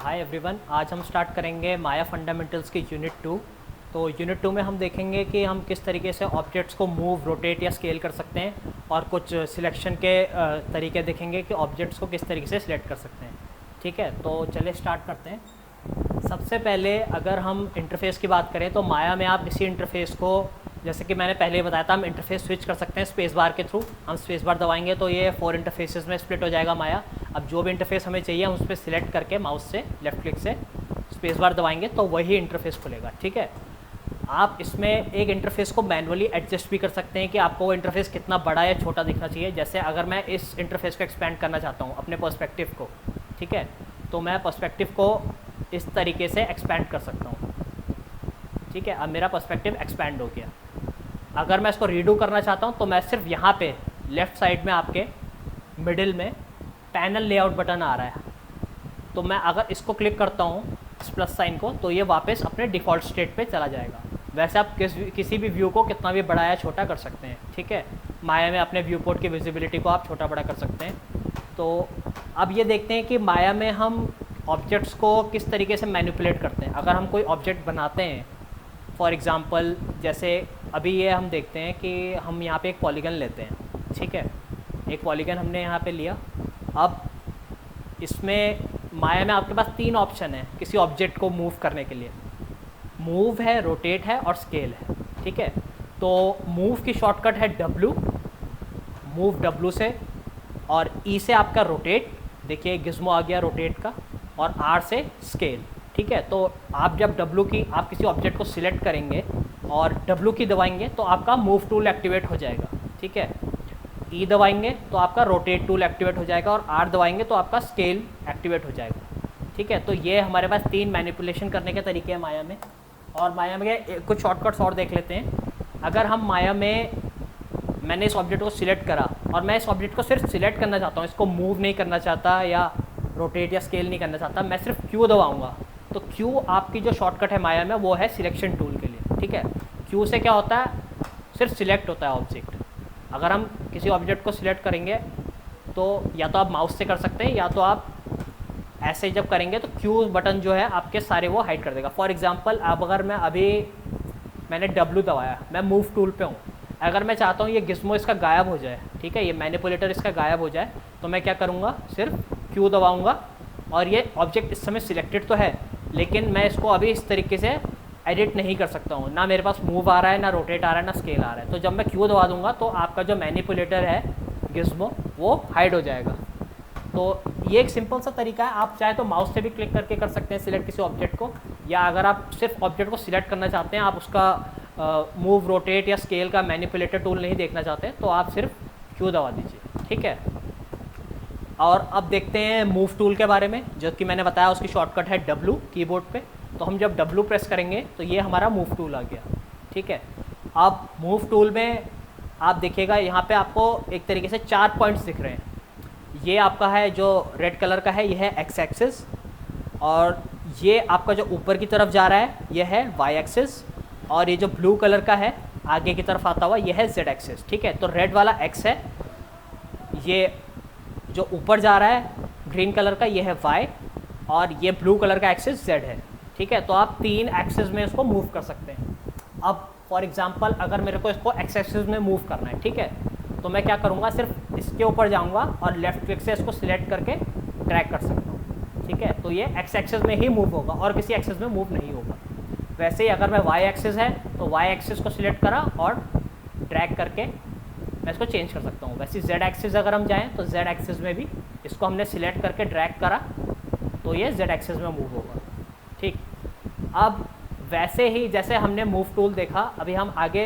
Hi everyone, आज हम start करेंगे माया फंडामेंटल्स की यूनिट 2। तो यूनिट 2 में हम देखेंगे कि हम किस तरीके से ऑब्जेक्ट्स को मूव, रोटेट या स्केल कर सकते हैं और कुछ सिलेक्शन के तरीके देखेंगे कि ऑब्जेक्ट्स को किस तरीके से सिलेक्ट कर सकते हैं। ठीक है, तो चलिए स्टार्ट करते हैं। सबसे पहले अगर हम इंटरफेस की बात करें तो माया में आप इसी इंटरफेस को, जैसे कि मैंने पहले ही बताया था, हम इंटरफेस स्विच कर सकते हैं स्पेस बार के थ्रू। हम स्पेस बार दबाएंगे तो ये 4 इंटरफेसेस में स्प्लिट हो जाएगा माया। अब जो भी इंटरफेस हमें चाहिए हम उस पर सिलेक्ट करके माउस से लेफ्ट क्लिक से स्पेस बार दबाएंगे तो वही इंटरफेस खुलेगा। ठीक है, आप इसमें एक इंटरफेस को मैनुअली एडजस्ट भी कर सकते हैं कि आपको वो इंटरफेस कितना बड़ा या छोटा दिखना चाहिए। जैसे अगर मैं इस इंटरफेस को एक्सपेंड करना चाहता हूँ अपने पर्सपेक्टिव को, ठीक है, तो मैं पर्सपेक्टिव को इस तरीके से एक्सपेंड कर सकता हूँ। ठीक है, अब मेरा पर्सपेक्टिव एक्सपेंड हो गया। अगर मैं इसको रीडू करना चाहता हूँ तो मैं सिर्फ यहाँ पे लेफ़्ट साइड में आपके मिडिल में पैनल लेआउट बटन आ रहा है, तो मैं अगर इसको क्लिक करता हूँ इस प्लस साइन को तो ये वापस अपने डिफ़ॉल्ट स्टेट पे चला जाएगा। वैसे आप किसी भी व्यू को कितना भी बड़ा या छोटा कर सकते हैं। ठीक है, माया में अपने व्यू पोर्ट की विजिबिलिटी को आप छोटा बड़ा कर सकते हैं। तो अब ये देखते हैं कि माया में हम ऑब्जेक्ट्स को किस तरीके से मैनिपुलेट करते हैं। अगर हम कोई ऑब्जेक्ट बनाते हैं, फॉर एग्ज़ाम्पल जैसे अभी ये हम देखते हैं कि हम यहाँ पे एक पॉलीगन लेते हैं। ठीक है, एक पॉलीगन हमने यहाँ पे लिया। अब इसमें माया में आपके पास 3 ऑप्शन है किसी ऑब्जेक्ट को मूव करने के लिए। मूव है, रोटेट है और स्केल है। ठीक है, तो मूव की शॉर्टकट है W, मूव W से, और E से आपका रोटेट, देखिए गिज़्मो आ गया रोटेट का, और R से स्केल। ठीक है, तो आप जब W की, आप किसी ऑब्जेक्ट को सिलेक्ट करेंगे और W की दबाएंगे तो आपका मूव टूल एक्टिवेट हो जाएगा। ठीक है, E दबाएंगे तो आपका रोटेट टूल एक्टिवेट हो जाएगा और R दबाएंगे तो आपका स्केल एक्टिवेट हो जाएगा। ठीक है, तो ये हमारे पास 3 मैनिपुलेशन करने के तरीके हैं माया में। और माया में कुछ शॉर्टकट्स और देख लेते हैं। अगर हम माया में, मैंने इस ऑब्जेक्ट को सिलेक्ट करा और मैं इस ऑब्जेक्ट को सिर्फ सिलेक्ट करना चाहता हूँ, इसको मूव नहीं करना चाहता या रोटेट या स्केल नहीं करना चाहता, मैं सिर्फ Q दबाऊँगा। तो Q आपकी जो शॉर्टकट है माया में वो है सिलेक्शन टूल के लिए। ठीक है, Q से क्या होता है, सिर्फ सिलेक्ट होता है ऑब्जेक्ट। अगर हम किसी ऑब्जेक्ट को सिलेक्ट करेंगे तो या तो आप माउस से कर सकते हैं या तो आप ऐसे जब करेंगे तो Q बटन जो है आपके सारे वो हाइड कर देगा। फॉर एग्जांपल अब अगर मैं मैंने W दबाया, मैं मूव टूल पे हूँ, अगर मैं चाहता हूँ ये गिज़्मो इसका गायब हो जाए, ठीक है, ये मैनिपुलेटर इसका गायब हो जाए, तो मैं क्या करूँगा, सिर्फ Q दबाऊँगा और ये ऑब्जेक्ट इस समय सिलेक्टेड तो है लेकिन मैं इसको अभी इस तरीके से एडिट नहीं कर सकता हूँ, ना मेरे पास मूव आ रहा है, ना रोटेट आ रहा है, ना स्केल आ रहा है। तो जब मैं Q दबा दूंगा तो आपका जो मैनिपुलेटर है गिज़्मो वो हाइड हो जाएगा। तो ये एक सिंपल सा तरीका है। आप चाहे तो माउस से भी क्लिक करके कर सकते हैं सिलेक्ट किसी ऑब्जेक्ट को, या अगर आप सिर्फ ऑब्जेक्ट को सिलेक्ट करना चाहते हैं, आप उसका मूव, रोटेट या स्केल का मैनिपुलेटर टूल नहीं देखना चाहते, तो आप सिर्फ Q दबा दीजिए। ठीक है, और अब देखते हैं मूव टूल के बारे में, जो कि मैंने बताया उसकी शॉर्टकट है W कीबोर्ड पे। तो हम जब W प्रेस करेंगे तो ये हमारा मूव टूल आ गया। ठीक है, अब मूव टूल में आप देखिएगा यहाँ पे आपको एक तरीके से 4 पॉइंट्स दिख रहे हैं। ये आपका है जो रेड कलर का है, ये है एक्स एक्सिस, और ये आपका जो ऊपर की तरफ जा रहा है ये है वाई एक्सिस, और ये जो ब्लू कलर का है आगे की तरफ आता हुआ ये है जेड एक्सिस। ठीक है, तो रेड वाला एक्स है, ये जो ऊपर जा रहा है ग्रीन कलर का ये है वाई, और ये ब्लू कलर का एक्सिस जेड है। ठीक है, तो आप 3 एक्सिस में इसको मूव कर सकते हैं। अब फॉर एग्जांपल अगर मेरे को इसको एक्स एक्सिस में मूव करना है, ठीक है, तो मैं क्या करूँगा, सिर्फ इसके ऊपर जाऊँगा और लेफ्ट क्लिक से इसको सिलेक्ट करके ड्रैग कर सकता हूँ। ठीक है, तो ये एक्स एक्सिस में ही मूव होगा और किसी एक्सिस में मूव नहीं होगा। वैसे ही अगर मैं वाई एक्सिस है तो वाई एक्सिस को सिलेक्ट करा और ड्रैग करके मैं इसको चेंज कर सकता हूँ। वैसे जेड एक्सिस अगर हम जाएँ तो जेड एक्सिस में भी इसको हमने सिलेक्ट करके ड्रैग करा तो ये जेड एक्सिस में मूव होगा। ठीक, अब वैसे ही जैसे हमने मूव टूल देखा, अभी हम आगे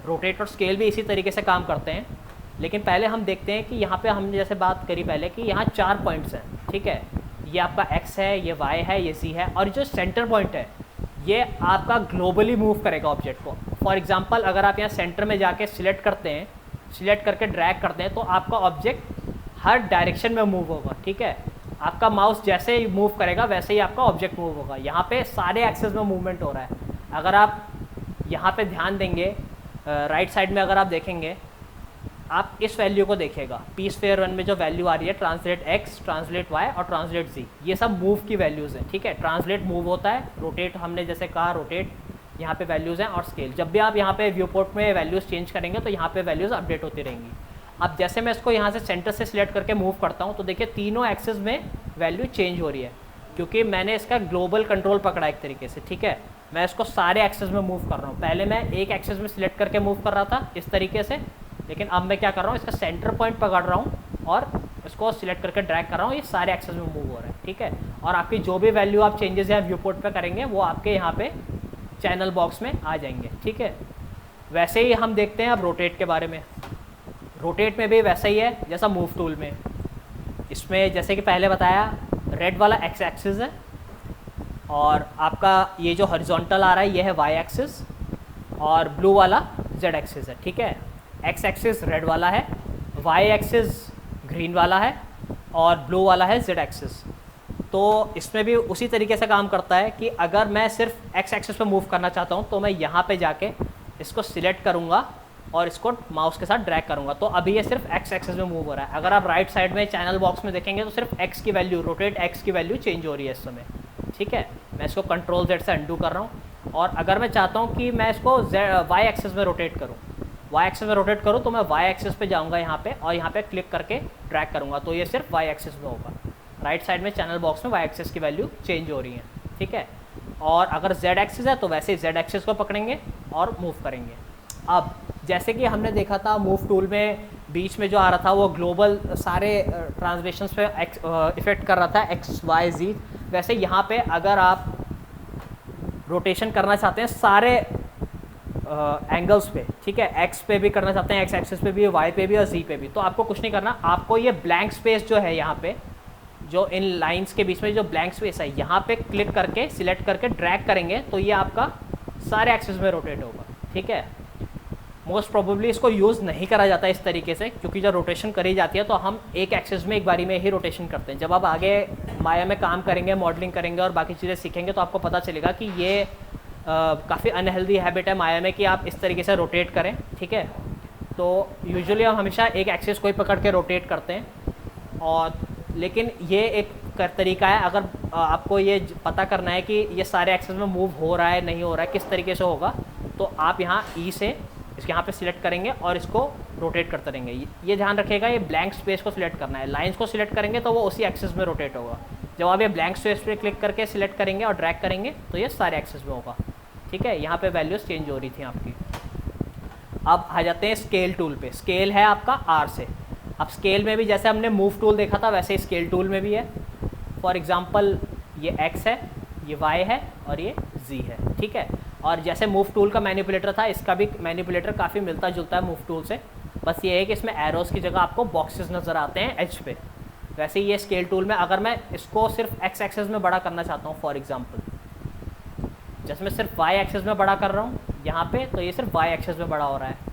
रोटेट और स्केल भी इसी तरीके से काम करते हैं। लेकिन पहले हम देखते हैं कि यहाँ पे हमने जैसे बात करी पहले कि यहाँ 4 पॉइंट्स हैं। ठीक है, ये आपका एक्स है, ये वाई है, ये सी है, और जो सेंटर पॉइंट है ये आपका ग्लोबली मूव करेगा ऑब्जेक्ट को। फॉर एग्जांपल अगर आप यहाँ सेंटर में जाके सिलेक्ट करते हैं, सिलेक्ट करके ड्रैग करते हैं, तो आपका ऑब्जेक्ट हर डायरेक्शन में मूव होगा। ठीक है, आपका माउस जैसे ही मूव करेगा वैसे ही आपका ऑब्जेक्ट मूव होगा। यहाँ पे सारे एक्सेस में मूवमेंट हो रहा है। अगर आप यहाँ पे ध्यान देंगे, राइट साइड में अगर आप देखेंगे, आप इस वैल्यू को देखिएगा, पी स्फीयर 1 में जो वैल्यू आ रही है ट्रांसलेट x, ट्रांसलेट y और ट्रांसलेट z, ये सब मूव की वैल्यूज़ हैं, ठीक है। ट्रांसलेट मूव होता है, रोटेट हमने जैसे कहा रोटेट यहाँ पे वैल्यूज़ हैं, और स्केल जब भी आप यहाँ पे व्यू पोर्ट में वैल्यूज़ चेंज करेंगे तो यहाँ पे वैल्यूज़ अपडेट होती रहेंगी। अब जैसे मैं इसको यहाँ से सेंटर से सिलेक्ट करके मूव करता हूँ तो देखिए तीनों एक्सेस में वैल्यू चेंज हो रही है, क्योंकि मैंने इसका ग्लोबल कंट्रोल पकड़ा एक तरीके से, ठीक है। मैं इसको सारे एक्सेस में मूव कर रहा हूँ, पहले मैं एक एक्सेस में सिलेक्ट करके मूव कर रहा था इस तरीके से, लेकिन अब मैं क्या कर रहा हूँ, इसका सेंटर पॉइंट पकड़ रहा हूँ और इसको सिलेक्ट करके ड्रैग कर रहा हूँ, ये सारे एक्सेस में मूव हो रहा है, ठीक है। और आपकी जो भी वैल्यू आप चेंजेस यहाँ व्यू पोर्ट पे करेंगे वो आपके यहाँ पे चैनल बॉक्स में आ जाएंगे, ठीक है। वैसे ही हम देखते हैं अब रोटेट के बारे में। रोटेट में भी वैसा ही है जैसा मूव टूल में। इसमें जैसे कि पहले बताया रेड वाला एक्स एक्सिस है और आपका ये जो हॉरिजॉन्टल आ रहा है ये है वाई एक्सिस और ब्लू वाला जेड एक्सिस है, ठीक है। एक्स एक्सिस रेड वाला है, वाई एक्सिस ग्रीन वाला है और ब्लू वाला है जेड एक्सिस। तो इसमें भी उसी तरीके से काम करता है कि अगर मैं सिर्फ एक्स एक्सिस पे मूव करना चाहता हूँ तो मैं यहाँ पे जाके इसको सिलेक्ट करूँगा और इसको माउस के साथ ड्रैग करूँगा, तो अभी ये सिर्फ एक्स एक्सिस में मूव हो रहा है। अगर आप राइट साइड में चैनल बॉक्स में देखेंगे तो सिर्फ एक्स की वैल्यू, रोटेट एक्स की वैल्यू चेंज हो रही है इस समय, ठीक है। मैं इसको कंट्रोल जेड से अंडू कर रहा हूँ और अगर मैं चाहता हूँ कि मैं इसको वाई एक्सिस में रोटेट करूँ, वाई एक्सिस में रोटेट करूँ तो मैं वाई एक्सिस पे जाऊँगा यहाँ पे और यहाँ पे क्लिक करके ड्रैग करूँगा, तो ये सिर्फ वाई एक्सिस में होगा। राइट साइड में चैनल बॉक्स में वाई एक्सिस की वैल्यू चेंज हो रही है, ठीक है। और अगर जेड एक्सिस है तो वैसे ही जेड एक्सिस को पकड़ेंगे और मूव करेंगे। अब जैसे कि हमने देखा था मूव टूल में बीच में जो आ रहा था वो ग्लोबल सारे ट्रांसलेशंस पे इफेक्ट कर रहा था एक्स वाई जी, वैसे यहाँ पे अगर आप रोटेशन करना चाहते हैं सारे एंगल्स पे, ठीक है, एक्स पे भी करना चाहते हैं, एक्स एक्सिस पे भी, वाई पे भी और जी पे भी, तो आपको कुछ नहीं करना, आपको ये ब्लैंक स्पेस जो है यहाँ पे जो इन लाइंस के बीच में जो ब्लैंक स्पेस है यहाँ पे क्लिक करके सिलेक्ट करके ड्रैग करेंगे तो ये आपका सारे एक्सिस में रोटेट होगा, ठीक है। मोस्ट प्रोबेबली इसको यूज़ नहीं करा जाता इस तरीके से, क्योंकि जब रोटेशन करी जाती है तो हम एक एक्सिस में एक बारी में ही रोटेशन करते हैं। जब आप आगे माया में काम करेंगे, मॉडलिंग करेंगे और बाकी चीज़ें सीखेंगे तो आपको पता चलेगा कि ये काफ़ी अनहेल्दी हैबिट है माया में कि आप इस तरीके से रोटेट करें, ठीक है। तो यूजुअली हम हमेशा एक एक्सिस को ही पकड़ के रोटेट करते हैं, और लेकिन ये एक तरीका है अगर आपको ये पता करना है कि ये सारे एक्सिस में मूव हो रहा है नहीं हो रहा है, किस तरीके से होगा, तो आप यहाँ ई से इसके यहाँ पे सिलेक्ट करेंगे और इसको रोटेट करते रहेंगे। ये ध्यान रखिएगा, ये ब्लैंक स्पेस को सिलेक्ट करना है। लाइंस को सिलेक्ट करेंगे तो वो उसी एक्सिस में रोटेट होगा। जब आप ये ब्लैंक स्पेस पे क्लिक करके सिलेक्ट करेंगे और ड्रैग करेंगे तो ये सारे एक्सिस में होगा, ठीक है। यहाँ पे वैल्यूज़ चेंज हो रही थी आपकी। अब आ जाते हैं स्केल टूल पे। स्केल है आपका आर से। अब स्केल में भी जैसे हमने मूव टूल देखा था वैसे स्केल टूल में भी है। फॉर एग्जांपल ये एक्स है, ये वाई है और ये जी है, ठीक है। और जैसे मूव टूल का मैनिपुलेटर था, इसका भी मैनिपुलेटर काफ़ी मिलता जुलता है मूव टूल से, बस ये है कि इसमें एरोज़ की जगह आपको बॉक्सेस नज़र आते हैं एज पे। वैसे ही ये स्केल टूल में अगर मैं इसको सिर्फ एक्स एक्सिस में बड़ा करना चाहता हूँ, फॉर एग्जांपल जैसे मैं सिर्फ वाई एक्सिस में बड़ा कर रहा हूँ यहाँ पे, तो ये सिर्फ वाई एक्सिस में बड़ा हो रहा है।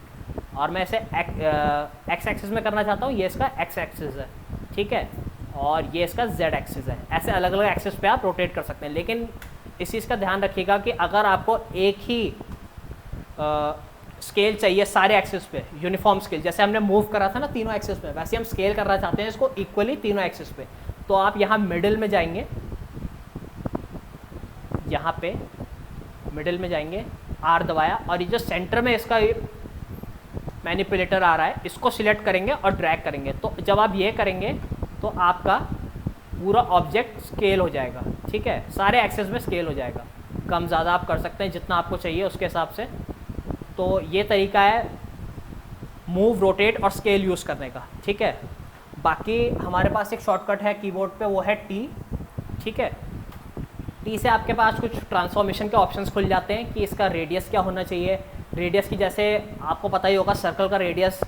और मैं इसे एक्स एक्सिस में करना चाहता हूँ, ये इसका एक्स एक्सिस है, ठीक है, और ये इसका जेड एक्सिस है। ऐसे अलग अलग एक्सिस पे आप रोटेट कर सकते हैं। लेकिन इस चीज़ का ध्यान रखिएगा कि अगर आपको एक ही स्केल चाहिए सारे एक्सिस पे, यूनिफॉर्म स्केल, जैसे हमने मूव करा था ना तीनों एक्सिस पे, वैसे हम स्केल करना चाहते हैं इसको इक्वली तीनों एक्सिस पे, तो आप यहाँ मिडिल में जाएंगे, यहाँ पे मिडिल में जाएंगे, आर दबाया, और ये जो सेंटर में इसका मैनिपुलेटर आ रहा है इसको सिलेक्ट करेंगे और ड्रैग करेंगे। तो जब आप ये करेंगे तो आपका पूरा ऑब्जेक्ट स्केल हो जाएगा, ठीक है, सारे एक्सेस में स्केल हो जाएगा। कम ज़्यादा आप कर सकते हैं जितना आपको चाहिए उसके हिसाब से। तो ये तरीका है मूव, रोटेट और स्केल यूज़ करने का, ठीक है। बाकी हमारे पास एक शॉर्टकट है कीबोर्ड पे, वो है टी, ठीक है। टी से आपके पास कुछ ट्रांसफॉर्मेशन के ऑप्शंस खुल जाते हैं कि इसका रेडियस क्या होना चाहिए। रेडियस की जैसे आपको पता ही होगा सर्कल का रेडियस,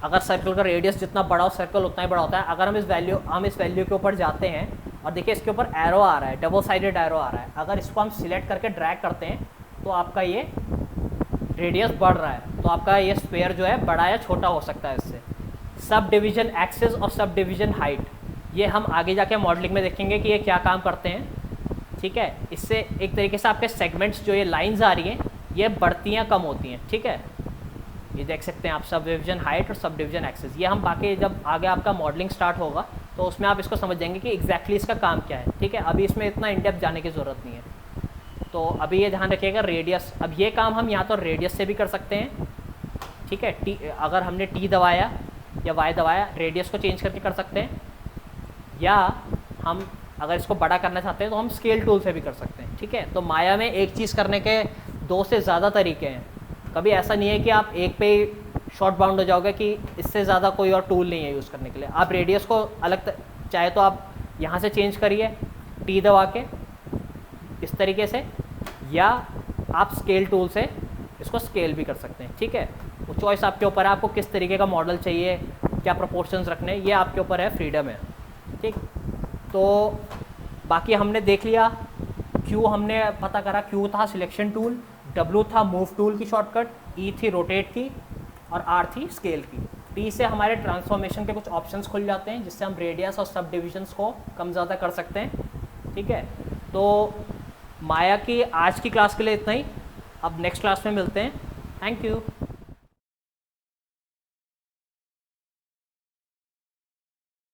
अगर सर्कल का रेडियस जितना बड़ा हो सर्कल उतना ही बड़ा होता है। अगर हम इस वैल्यू के ऊपर जाते हैं और देखिए इसके ऊपर एरो आ रहा है, डबल साइडेड एरो आ रहा है, अगर इसको हम सिलेक्ट करके ड्रैग करते हैं तो आपका ये रेडियस बढ़ रहा है, तो आपका ये स्क्वायर जो है बड़ा या छोटा हो सकता है इससे। सब डिवीजन एक्सेस और सब डिवीजन हाइट, ये हम आगे जाके मॉडलिंग में देखेंगे कि ये क्या काम करते हैं, ठीक है। इससे एक तरीके से आपके सेगमेंट्स जो ये लाइंस आ रही हैं ये बढ़ती हैं कम होती हैं, ठीक है। ये देख सकते हैं आप, सब डिवीजन हाइट और सब डिवीजन एक्सेस। ये हम बाकी जब आगे आपका मॉडलिंग स्टार्ट होगा तो उसमें आप इसको समझ जाएंगे कि एग्जैक्टली इसका काम क्या है। ठीक है, अभी इसमें इतना इन डेप्थ जाने की ज़रूरत नहीं है। तो अभी ये ध्यान रखिएगा रेडियस, अब ये काम हम या तो रेडियस से भी कर सकते हैं, ठीक है, टी अगर हमने टी दबाया या वाई दबाया रेडियस को चेंज करके कर सकते हैं, या हम अगर इसको बड़ा करना चाहते हैं तो हम स्केल टूल से भी कर सकते हैं। ठीक है, तो माया में एक चीज़ करने के 2 से ज़्यादा तरीके हैं। कभी ऐसा नहीं है कि आप एक पे ही शॉर्ट बाउंड हो जाओगे कि इससे ज़्यादा कोई और टूल नहीं है यूज़ करने के लिए। आप रेडियस को अलग चाहे तो आप यहाँ से चेंज करिए टी दबा के इस तरीके से, या आप स्केल टूल से इसको स्केल भी कर सकते हैं। ठीक है, वो चॉइस आपके ऊपर है, आपको किस तरीके का मॉडल चाहिए, क्या प्रोपोर्शंस रखने, ये आपके ऊपर है, फ्रीडम है। ठीक, तो बाकी हमने देख लिया। क्यू हमने पता करा, क्यू था सिलेक्शन टूल, डब्ल्यू था मूव टूल की शॉर्टकट, ई थी रोटेट की, और आर थी स्केल की। टी से हमारे ट्रांसफॉर्मेशन के कुछ ऑप्शंस खुल जाते हैं जिससे हम रेडियस और सब डिविजन्स को कम ज़्यादा कर सकते हैं। ठीक है, तो माया की आज की क्लास के लिए इतना ही, अब नेक्स्ट क्लास में मिलते हैं। Thank you.